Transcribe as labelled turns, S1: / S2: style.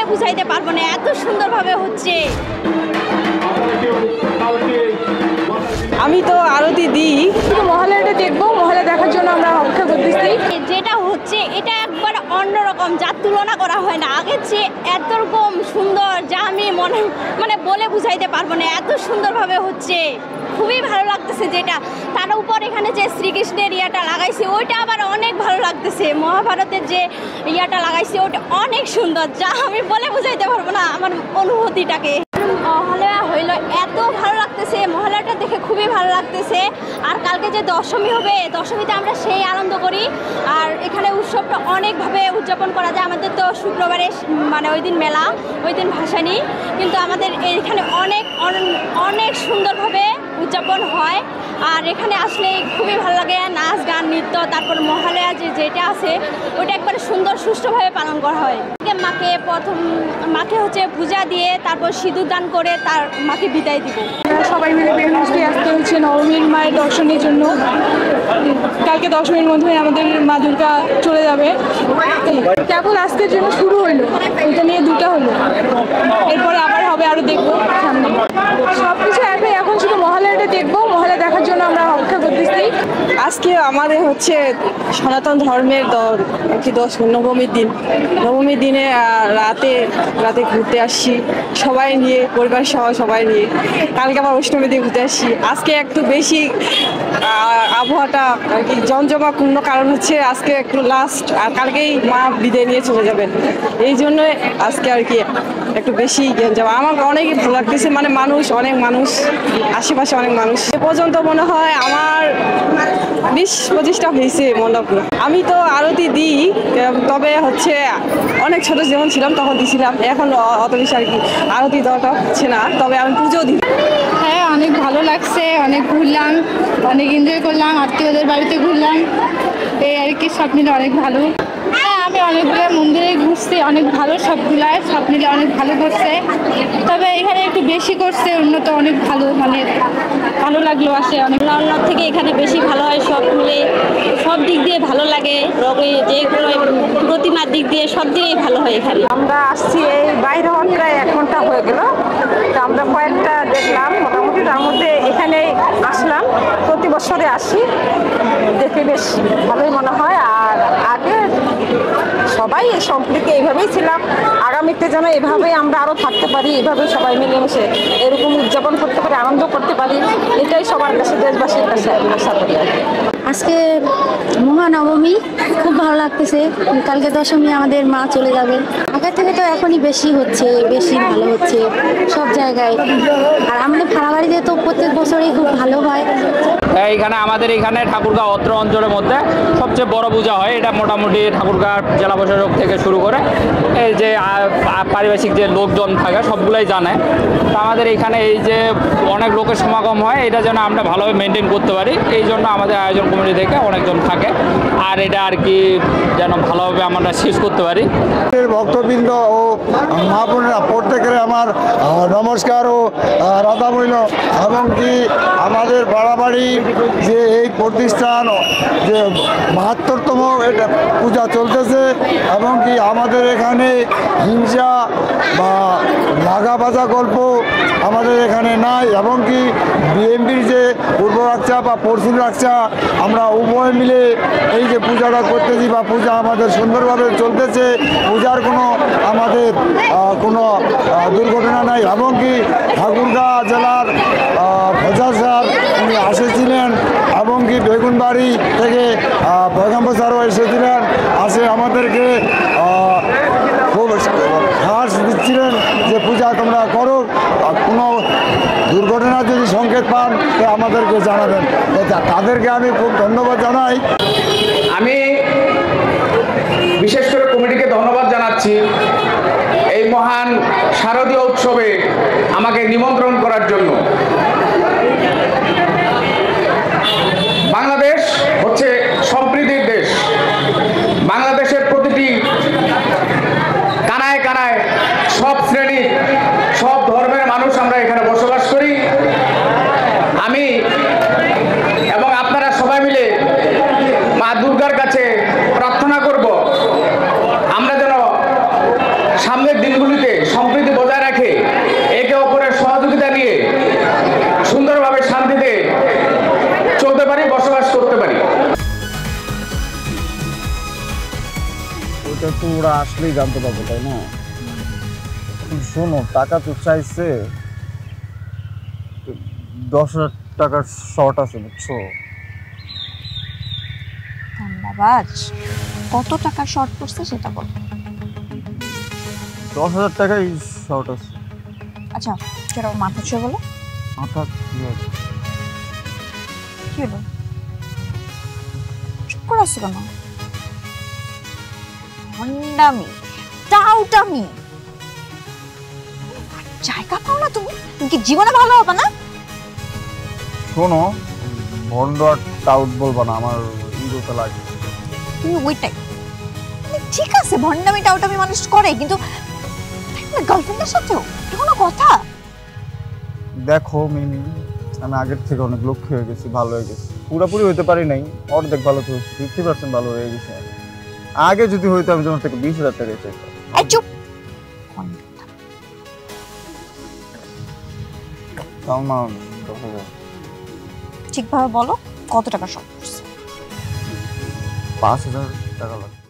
S1: বুঝাইতে পারবো না, এত সুন্দরভাবে হচ্ছে।
S2: আমি তো আরতি দিই,
S3: শুধু মহালয়াটা দেখবো, মহালয়া দেখার জন্য আমরা অপেক্ষা করতেছি।
S1: যেটা হচ্ছে এটা একবার অন্যরকম, যার তুলনা করা হয় না। আগের চেয়ে এতরকম সুন্দর যা আমি মানে বলে বুঝাইতে পারবো না, এত সুন্দরভাবে হচ্ছে, খুবই ভালো লাগতেছে। যেটা তার উপর এখানে যে শ্রীকৃষ্ণের ইয়াটা লাগাইছে ওইটা আবার অনেক ভালো লাগতেছে। মহাভারতের যে ইয়াটা লাগাইছে ওটা অনেক সুন্দর, যা আমি বলে বুঝাইতে পারবো না আমার অনুভূতিটাকে। মহালয়া হইল এত ভালো লাগতেছে, মহালয়াটা দেখে খুবই ভালো লাগতেছে। আর কালকে যে দশমী হবে, দশমীতে আমরা সেই আনন্দ করি। আর এখানে উৎসবটা অনেকভাবে উদযাপন করা যায়। আমাদের তো শুক্রবারে মানে ওই দিন মেলা, ওই দিন ভাসানি, কিন্তু আমাদের এখানে অনেক অনেক সুন্দরভাবে উদযাপন হয়। আর এখানে আসলে খুবই ভালো লাগে, নাচ গান নৃত্য, তারপর মহালয়া যেটা আছে ওইটা একবারে সুন্দর সুষ্ঠুভাবে পালন করা হয়। মাকে হচ্ছে পূজা দিয়ে তারপর সিঁদুর দান করে তার মাকে বিদায় দিব।
S3: সবাই মিলে বেরোতে আসতে হচ্ছে নবমীর মায়ের দর্শনের জন্য। কালকে দশমীর মধ্যে আমাদের মা দুর্গা চলে যাবে। কেবল আজকের জন্য শুরু হইলো, এটা নিয়ে দুটা হলো, এরপরে আবার হবে, আরও দেখবো সামনে। সব কিছু একই, এখন শুধু মহালয়াটা দেখবো, মহালয়া দেখার জন্য আমরা অপেক্ষা করতেছি।
S2: আজকে আমাদের হচ্ছে সনাতন ধর্মের নবমীর দিন। নবমীর দিনে রাতে ঘুরতে আসছি সবাই নিয়ে, পরিবার সহ সবাই নিয়ে। কালকে আবার অষ্টমী দিয়ে ঘুরতে আসছি। আজকে একটু বেশি আবহাওয়াটা আর কি জমজমাপূর্ণ, কারণ হচ্ছে আজকে একটু লাস্ট, আর কালকেই মা বিদায় নিয়ে চলে যাবেন। এই জন্য আজকে আর কি একটু বেশি যাওয়া আমার অনেক ভালো লাগতেছে। মানে অনেক মানুষ, আশেপাশে অনেক মানুষ। এ পর্যন্ত মনে হয় আমার 20-25টা হয়েছে মণ্ডপ। আমি তো আরতি দিই, তবে হচ্ছে অনেক ছোট যখন ছিলাম তখন দিছিলাম, এখন অত বেশি আর কি আরতি দেওয়াটা হচ্ছে না, তবে আমি পুজো দিই।
S3: হ্যাঁ, অনেক ভালো লাগছে, অনেক ঘুরলাম, অনেক এনজয় করলাম, আত্মীয়দের বাড়িতে ঘুরলাম, এই আর কি সব মিলে অনেক ভালো। হ্যাঁ, আমি অনেকগুলো মন্দিরে ঘুরছি, অনেক ভালো সবগুলায়, সব মিলে অনেক ভালো করছে। তবে এখানে একটু বেশি করছে, উন্নত অনেক ভালো, মানে ভালো লাগলো। আসে অনেক
S1: অন্য থেকে এখানে বেশি ভালো হয়, সব মিলে সব দিক দিয়ে ভালো লাগে। যে প্রতিমার দিক দিয়ে সব দিকেই ভালো হয় এখানে।
S2: আমরা আসছি এই বাইরে হওয়ার প্রায় 1 ঘন্টা হয়ে গেল, তো আমরা কয়েকটা দেখলাম মোটামুটি। তার মধ্যে এখানে আসলাম, প্রতি বছরে আসি, দেখে বেশ ভালোই মনে হয়। আর আগে সবাই সম্পর্কে এইভাবেই ছিলাম, আগামীতে যেন এভাবেই আমরা আরও থাকতে পারি, এভাবেই সবাই মিলেমিশে এরকম উদযাপন করতে পারি, আনন্দ করতে পারি, এটাই সবার কাছে, দেশবাসীর কাছে আশা করি।
S4: আজকে মহানবমী, খুব ভালো লাগতেছে। কালকে দশমী আমাদের মা চলে যাবে। আগের থেকে তো এখনই বেশি হচ্ছে, বেশি ভালো হচ্ছে সব জায়গায়। আর আমাদের ভাড়াবাড়িতে তো প্রত্যেক বছরই খুব ভালো হয়।
S5: আমাদের এখানে ঠাকুরগাঁও অত্র অঞ্চলের মধ্যে সবচেয়ে বড় পূজা হয়। এটা মোটামুটি ঠাকুরগাঁও জেলা প্রশাসক থেকে শুরু করে এই যে পারিপার্শ্বিক যে লোকজন থাকে সবগুলাই জানে। তো আমাদের এখানে এই যে অনেক লোকের সমাগম হয়, এটা যেন আমরা ভালোভাবে মেনটেন করতে পারি, এই জন্য আমাদের আয়োজন কমিটি থেকে অনেকজন থাকে। আর এটা আর কি যেন ভালোভাবে আমরা শেষ করতে পারি।
S6: ভক্তবৃন্দ ও মা বোনেরা প্রত্যেকের আমার নমস্কার ও রাধা বইল। এবং কি আমাদের বাড়াবাড়ি যে এই প্রতিষ্ঠান যে ৭২তম এটা পূজা চলতেছে, এবং কি আমাদের এখানে হিংসা বা লাগা বাজা গল্প আমাদের এখানে নাই। এবং কি বিএমপির যে পূর্ব রাখছা বা পশ্চিম রাখছা, আমরা উভয় মিলে এই যে পূজাটা করতেছি বা পূজা আমাদের সুন্দরভাবে চলতেছে, পূজার আমাদের কোনো দুর্ঘটনা নাই। এবং কি ঠাকুরগাঁও জেলার ফজল স্যার উনি এসেছিলেন, এবং কি বেগুনবাড়ি থেকে পয়গম্বর স্যারও এসেছিলেন, আমাদেরকে খুব সাহস দিচ্ছিলেন যে পূজা তোমরা করো, কোনো দুর্ঘটনা যদি সংকেত পান তো আমাদেরকে জানাবেন। তাদেরকে আমি খুব ধন্যবাদ জানাই।
S7: আমি বিশেষ করে কমিটিকে ধন্যবাদ জানাচ্ছি এই মহান শারদীয় উৎসবে আমাকে নিমন্ত্রণ করার জন্য। বাংলাদেশ হচ্ছে সম্প্রীতির দেশ। বাংলাদেশের প্রতিটি কানায় কানায় সব শ্রেণী, সব ধর্মের মানুষ আমরা এখানে বসবাস করি। আমি এবং আপনারা সবাই মিলে মা দুর্গার কাছে প্রার্থনা করব আমরা যেন সামনের দিনগুলিতে
S6: এটা তো ওরা আসলেই জানতে পারবে, তাই না? শোনো, টাকা তো চাইছে, 10,000 টাকার শর্ট আছে, বুঝছো?
S8: ধন্যবাদ। কত টাকা শর্ট পড়ছে সেটা বল।
S6: 10,000 টাকাই শর্ট আছে।
S8: আচ্ছা সেটা মাথা ছুঁয়ে বলো।
S6: মাথা কি হবে?
S8: কি হলো, চুপ করে আসছো কেন? ভণ্ডামি, টাউটামি, জায়গা পাও না তুমি? তুমি কি জীবনে ভালো হবে না?
S6: শোনো, ভন্ড আর টাউট বলবা না, আমার ইগোতে লাগে।
S8: তুমি ওইটাই, ঠিক আছে ভণ্ডামি টাউটামি মানুষ করে, কিন্তু গার্লফ্রেন্ডের সাথেও এটা কোনো কথা?
S6: দেখো মিমি, আমি আগের থেকে অনেক লক্ষ্য হয়ে গেছি, ভালো হয়ে গেছি। পুরোপুরি হইতে পারি নাই, অর্ধেক ভালো তো 50% ভালো হয়ে গেছে। আগে যদি হইতো আমি তোমার থেকে 20,000 টাকা চাইতাম।
S8: এই চুপ।
S6: তাও না 10,000।
S8: ঠিকভাবে বলো কত টাকা শর্ট পড়ছে?
S6: 5,000 টাকা লাগবে।